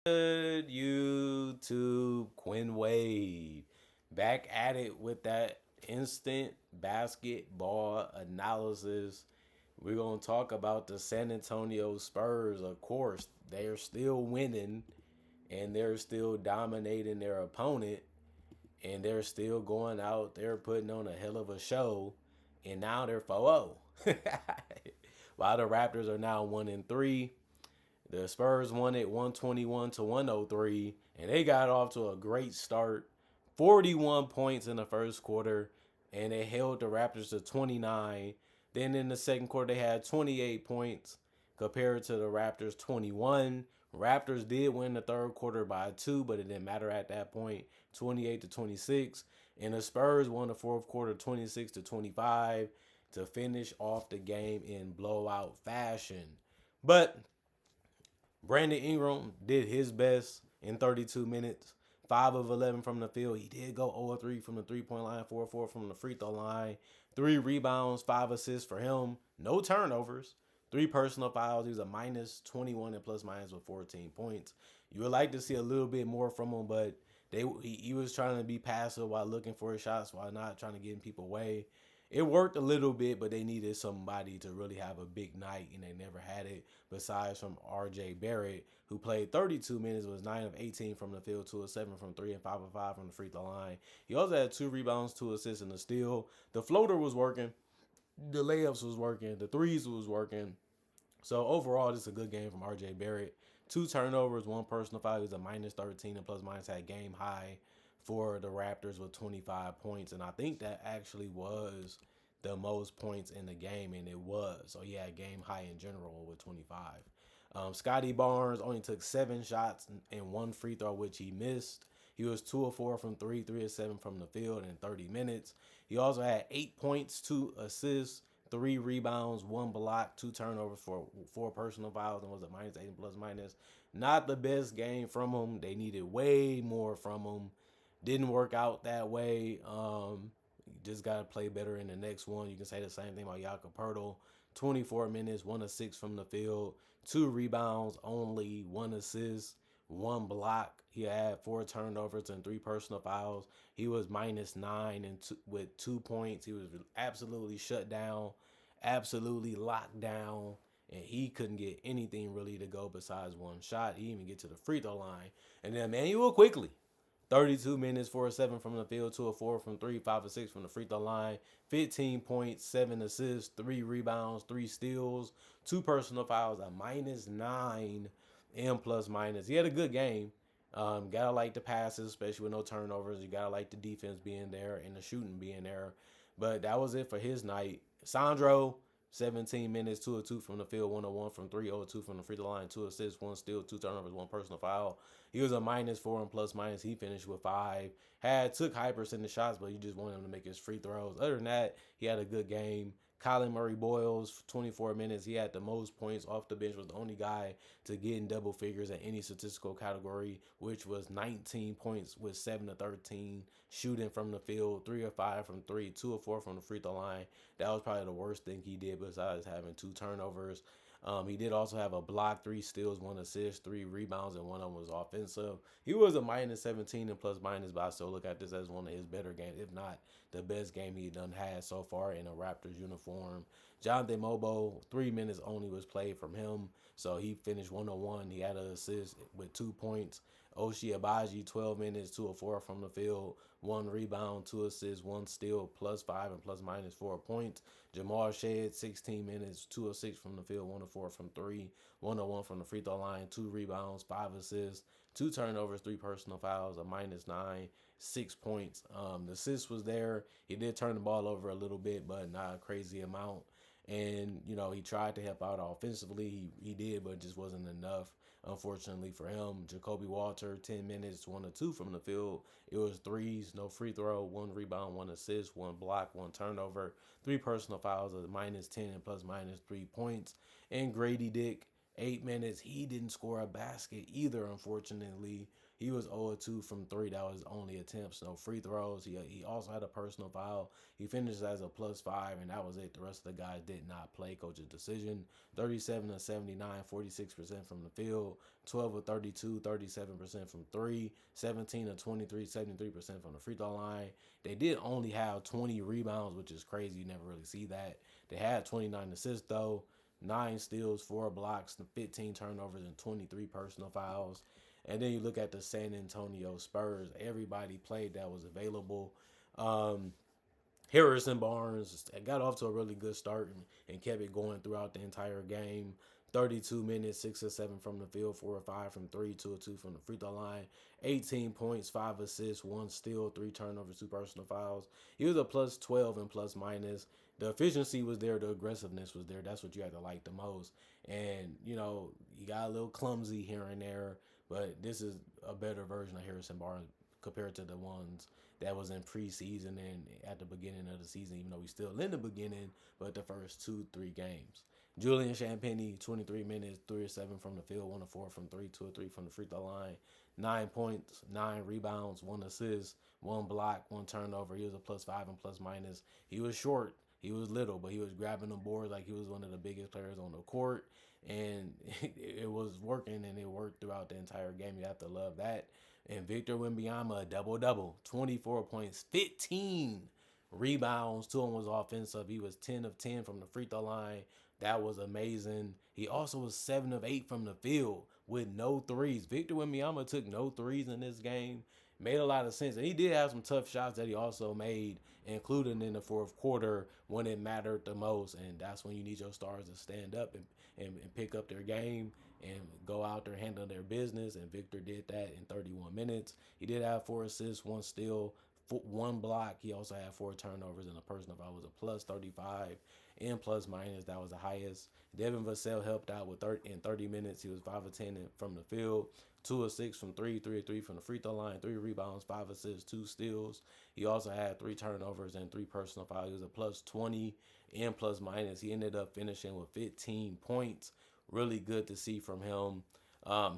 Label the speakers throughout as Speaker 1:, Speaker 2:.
Speaker 1: Good YouTube, Quinn Wade, back at it with that instant basketball analysis. We're going to talk about the San Antonio Spurs. Of course, they're still winning and they're still dominating their opponent and they're still going out there putting on a hell of a show. And now they're 4-0. While the Raptors are now 1-3. The Spurs won it 121 to 103, and they got off to a great start. 41 points in the first quarter, and they held the Raptors to 29. Then in the second quarter, they had 28 points compared to the Raptors 21. Raptors did win the third quarter by 2, but it didn't matter at that point. 28 to 26. And the Spurs won the fourth quarter 26 to 25 to finish off the game in blowout fashion. But Brandon Ingram did his best in 32 minutes. 5 of 11 from the field. He did go 0 3 from the 3-point line, 4 4 from the free throw line. 3 rebounds, 5 assists for him. No turnovers. 3 personal fouls. He was a minus 21 and plus minus with 14 points. You would like to see a little bit more from him, but he was trying to be passive while looking for his shots while not trying to get in people away. It worked a little bit, but they needed somebody to really have a big night, and they never had it besides from R.J. Barrett, who played 32 minutes, was 9 of 18 from the field, 2 of 7 from 3, and 5 of 5 from the free throw line. He also had 2 rebounds, 2 assists, and a steal. The floater was working. The layups was working. The threes was working. So overall, this is a good game from R.J. Barrett. 2 turnovers, 1 personal foul. He was a minus 13 and plus minus had game high for the Raptors with 25 points. And I think that actually was the most points in the game, and it was. So he had game high in general with 25. Scotty Barnes only took 7 shots and 1 free throw, which he missed. He was 2 of 4 from 3, 3 of 7 from the field in 30 minutes. He also had 8 points, 2 assists, 3 rebounds, 1 block, 2 turnovers for 4 personal fouls, and was a minus 8 plus minus. Not the best game from him. They needed way more from him. Didn't work out that way. You just got to play better in the next one. You can say the same thing about Jakob Poeltl. 24 minutes, 1 of 6 from the field, 2 rebounds, only 1 assist, 1 block. He had 4 turnovers and 3 personal fouls. He was minus 9 and with 2 points. He was absolutely shut down, absolutely locked down, and he couldn't get anything really to go besides 1 shot. He didn't even get to the free throw line. And then Emmanuel quickly 32 minutes, 4 of 7 from the field, 2 of 4 from 3, 5 of 6 from the free throw line, 15 points, 7 assists, 3 rebounds, 3 steals, 2 personal fouls, a minus 9 and plus minus. He had a good game. Gotta like the passes, especially with no turnovers. You gotta like the defense being there and the shooting being there. But that was it for his night. Sandro, 17 minutes, 2 of 2 from the field, 1 of 1 from 3, 0 of 2 from the free throw line, 2 assists, 1 steal, 2 turnovers, 1 personal foul. He was a minus 4 and plus minus. He finished with 5. Took high percentage shots, but you just wanted him to make his free throws. Other than that, he had a good game. Colin Murray Boyles, 24 minutes. He had the most points off the bench, was the only guy to get in double figures at any statistical category, which was 19 points with 7 of 13 shooting from the field, 3 of 5 from 3, 2 of 4 from the free throw line. That was probably the worst thing he did besides having 2 turnovers. He did also have a block, 3 steals, 1 assist, 3 rebounds, and 1 of them was offensive. He was a minus 17 and plus minus, but I still look at this as one of his better games, if not the best game he done had so far in a Raptors uniform. Jonathan Mobo, 3 minutes only was played from him, so he finished 101. He had an assist with 2 points. Oshie Abaji, 12 minutes, 2 of 4 from the field, 1 rebound, 2 assists, 1 steal, plus 5 and plus minus 4 points. Jamal Shed, 16 minutes, 2 of 6 from the field, 1 of 4 from 3, 1 of 1 from the free throw line, 2 rebounds, 5 assists, 2 turnovers, 3 personal fouls, a minus 9, 6 points. The assist was there. He did turn the ball over a little bit, but not a crazy amount. And, he tried to help out offensively. He did, but it just wasn't enough, unfortunately, for him. Jacoby Walter, 10 minutes, 1 of 2 from the field. It was threes, no free throw, 1 rebound, 1 assist, 1 block, 1 turnover, 3 personal fouls, a minus 10 and plus minus 3 points. And Grady Dick, 8 minutes. He didn't score a basket either, unfortunately. He was 0-2 from three. That was only attempts, no free throws. He also had a personal foul. He finished as a +5, and that was it. The rest of the guys did not play. Coach's decision. 37 to 79, 46% from the field. 12 of 32, 37% from three. 17 of 23, 73% from the free throw line. They did only have 20 rebounds, which is crazy. You never really see that. They had 29 assists, though. 9 steals, 4 blocks, 15 turnovers, and 23 personal fouls. And then you look at the San Antonio Spurs. Everybody played that was available. Um, Harrison Barnes got off to a really good start and kept it going throughout the entire game. 32 minutes, 6 or 7 from the field, 4 or 5 from three, 2 or 2 from the free throw line. 18 points, 5 assists, 1 steal, 3 turnovers, 2 personal fouls. He was a +12 and plus minus. The efficiency was there, the aggressiveness was there. That's what you had to like the most. And, you got a little clumsy here and there, but this is a better version of Harrison Barnes compared to the ones that was in preseason and at the beginning of the season, even though we still in the beginning, but the first 2, 3 games. Julian Champagnie, 23 minutes, 3 or 7 from the field, 1 or 4 from three, 2 or 3 from the free throw line, 9 points, 9 rebounds, 1 assist, 1 block, 1 turnover. He was a +5 and plus minus. He was short, he was little, but he was grabbing the boards like he was one of the biggest players on the court, and it was working, and it worked throughout the entire game. You have to love that. And Victor Wembanyama, a double-double, 24 points, 15 rebounds. 2 of them was offensive. He was 10 of 10 from the free throw line. That was amazing. He also was 7 of 8 from the field with no threes. Victor Wembanyama took no threes in this game. Made a lot of sense. And he did have some tough shots that he also made, including in the fourth quarter when it mattered the most. And that's when you need your stars to stand up and pick up their game and go out there, handle their business. And Victor did that in 31 minutes. He did have 4 assists, 1 steal, 1 block. He also had 4 turnovers, and a personal foul was a +35 and plus minus. That was the highest. Devin Vassell helped out with in 30 minutes. He was 5 of 10 from the field, 2 of 6 from three, 3 of 3 from the free throw line, 3 rebounds, 5 assists, 2 steals. He also had 3 turnovers and 3 personal fouls. He was a +20 and plus minus. He ended up finishing with 15 points. Really good to see from him.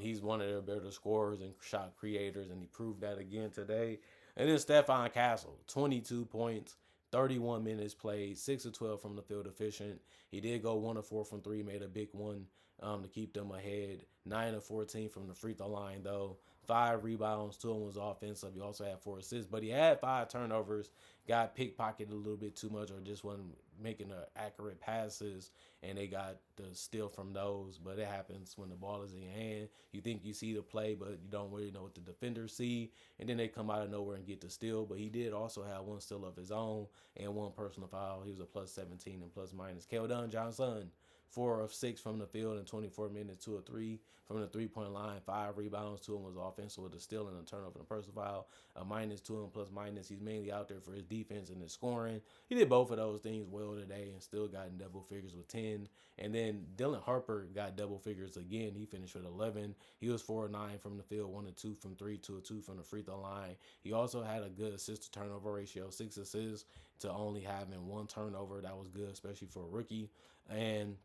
Speaker 1: He's one of their better scorers and shot creators, and he proved that again today. And then Stephon Castle, 22 points, 31 minutes played, 6 of 12 from the field efficient. He did go 1 of 4 from three, made a big one to keep them ahead. 9 of 14 from the free throw line, though. 5 rebounds, 2 of them was offensive. He also had 4 assists, but he had 5 turnovers. Got pickpocketed a little bit too much, or just wasn't making the accurate passes, and they got the steal from those. But it happens when the ball is in your hand. You think you see the play, but you don't really know what the defenders see, and then they come out of nowhere and get the steal. But he did also have 1 steal of his own and 1 personal foul. He was a +17 and plus minus. Keldon Johnson, 4 of 6 from the field in 24 minutes, 2 of 3 from the three-point line, 5 rebounds, 2 of them was offensive with a steal and a turnover and a personal foul, a -2 and plus minus. He's mainly out there for his defense and his scoring. He did both of those things well today and still got in double figures with 10. And then Dylan Harper got double figures again. He finished with 11. He was 4 of 9 from the field, 1 of 2 from three, 2 of 2 from the free throw line. He also had a good assist-to-turnover ratio, 6 assists to only having 1 turnover. That was good, especially for a rookie. And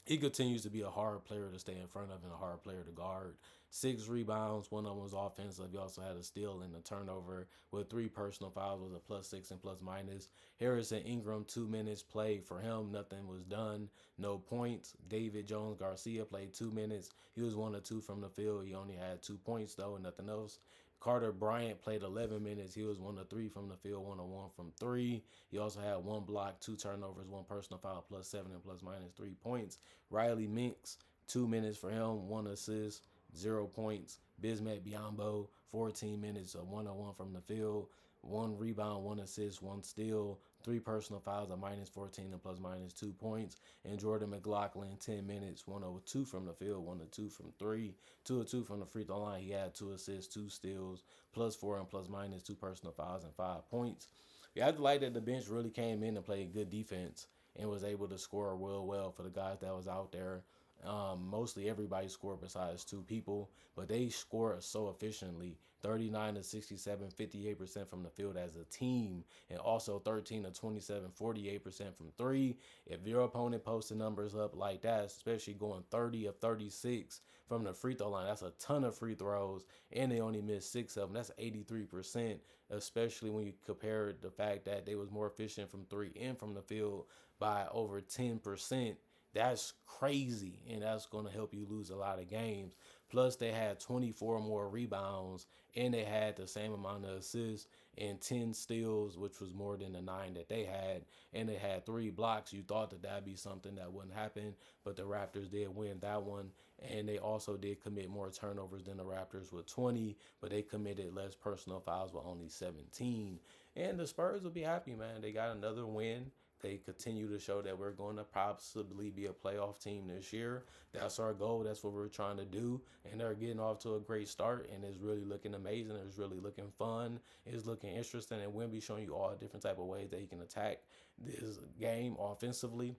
Speaker 1: he continues to be a hard player to stay in front of and a hard player to guard. 6 rebounds, 1 of them was offensive. He also had a steal and a turnover with 3 personal fouls, was a +6 and plus minus. Harrison Ingram, 2 minutes played for him. Nothing was done. No points. David Jones Garcia played 2 minutes. He was 1 of 2 from the field. He only had 2 points though and nothing else. Carter Bryant played 11 minutes. He was 1 of 3 from the field, 1 of 1 from three. He also had 1 block, 2 turnovers, 1 personal foul, +7 and plus minus 3 points. Riley Minks, 2 minutes for him, 1 assist, 0 points. Bismack Biyombo, 14 minutes, a 1 of 1 from the field, 1 rebound, 1 assist, 1 steal, 3 personal fouls, a -14 and plus minus 2 points. And Jordan McLaughlin, 10 minutes, 1 of 2 from the field, 1 of 2 from three, 2 of 2 from the free throw line. He had 2 assists, 2 steals, +4 and plus minus 2 personal fouls and 5 points. You have to like that the bench really came in and played good defense and was able to score well for the guys that was out there. Mostly everybody scored besides two people, but they scored so efficiently 39 to 67, 58% from the field as a team, and also 13 to 27, 48% from three. If your opponent posted numbers up like that, especially going 30 of 36 from the free throw line, that's a ton of free throws, and they only missed six of them. That's 83%, especially when you compare the fact that they was more efficient from three and from the field by over 10%. That's crazy, and that's going to help you lose a lot of games. Plus, they had 24 more rebounds, and they had the same amount of assists and 10 steals, which was more than the 9 that they had. And they had 3 blocks. You thought that that'd be something that wouldn't happen, but the Raptors did win that one. And they also did commit more turnovers than the Raptors with 20, but they committed less personal fouls with only 17. And the Spurs will be happy, man. They got another win. They continue to show that we're going to possibly be a playoff team this year. That's our goal. That's what we're trying to do. And they're getting off to a great start, and it's really looking amazing. It's really looking fun. It's looking interesting, and we'll be showing you all different type of ways that you can attack this game offensively.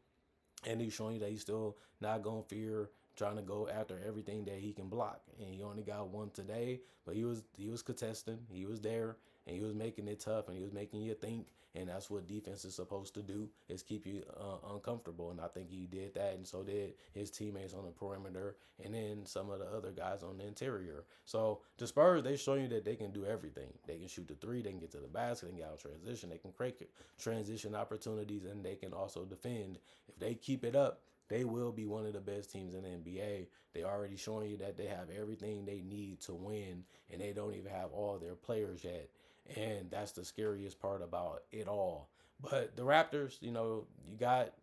Speaker 1: And he's showing you that he's still not going to fear trying to go after everything that he can block. And he only got one today, but he was contesting. He was there, and he was making it tough, and he was making you think. And that's what defense is supposed to do, is keep you uncomfortable. And I think he did that, and so did his teammates on the perimeter, and then some of the other guys on the interior. So the Spurs, they show you that they can do everything. They can shoot the three, they can get to the basket, they can get out of transition, they can create transition opportunities, and they can also defend. If they keep it up, they will be one of the best teams in the NBA. They already showing you that they have everything they need to win, and they don't even have all their players yet. And that's the scariest part about it all. But the Raptors, you got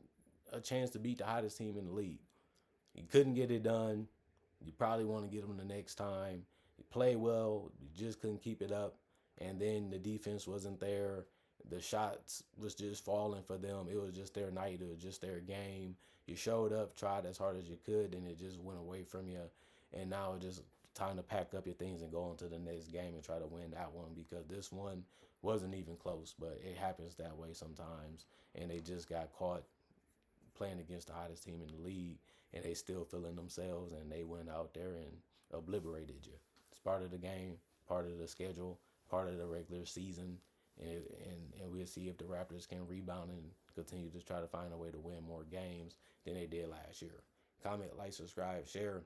Speaker 1: a chance to beat the hottest team in the league. You couldn't get it done. You probably want to get them the next time. You played well. You just couldn't keep it up. And then the defense wasn't there. The shots was just falling for them. It was just their night. It was just their game. You showed up, tried as hard as you could, and it just went away from you. And now it's just time to pack up your things and go on to the next game and try to win that one, because this one wasn't even close. But it happens that way sometimes. And they just got caught playing against the hottest team in the league, and they still feeling themselves, and they went out there and obliterated you. It's part of the game, part of the schedule, part of the regular season. And we'll see if the Raptors can rebound and continue to try to find a way to win more games than they did last year. Comment, like, subscribe, share.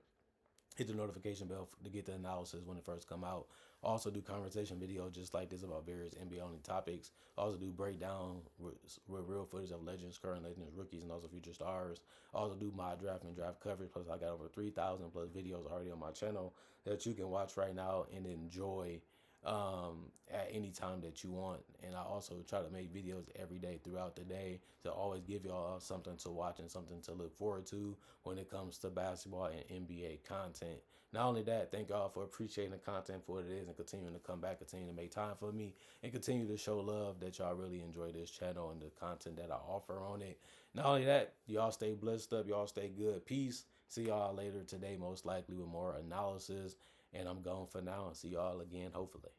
Speaker 1: Hit the notification bell to get the analysis when it first come out. Also do conversation videos just like this about various NBA only topics. Also do breakdown with real footage of legends, current legends, rookies, and also future stars. Also do mock draft and draft coverage. Plus I got over 3,000 plus videos already on my channel that you can watch right now and enjoy at any time that you want. And I also try to make videos every day throughout the day to always give y'all something to watch and something to look forward to when it comes to basketball and NBA content. Not only that, thank y'all for appreciating the content for what it is and continuing to come back, continue to make time for me, and continue to show love that y'all really enjoy this channel and the content that I offer on it. Not only that, y'all stay blessed up, y'all stay good. Peace. See y'all later today, most likely with more analysis. And I'm gone for now, and see y'all again, hopefully.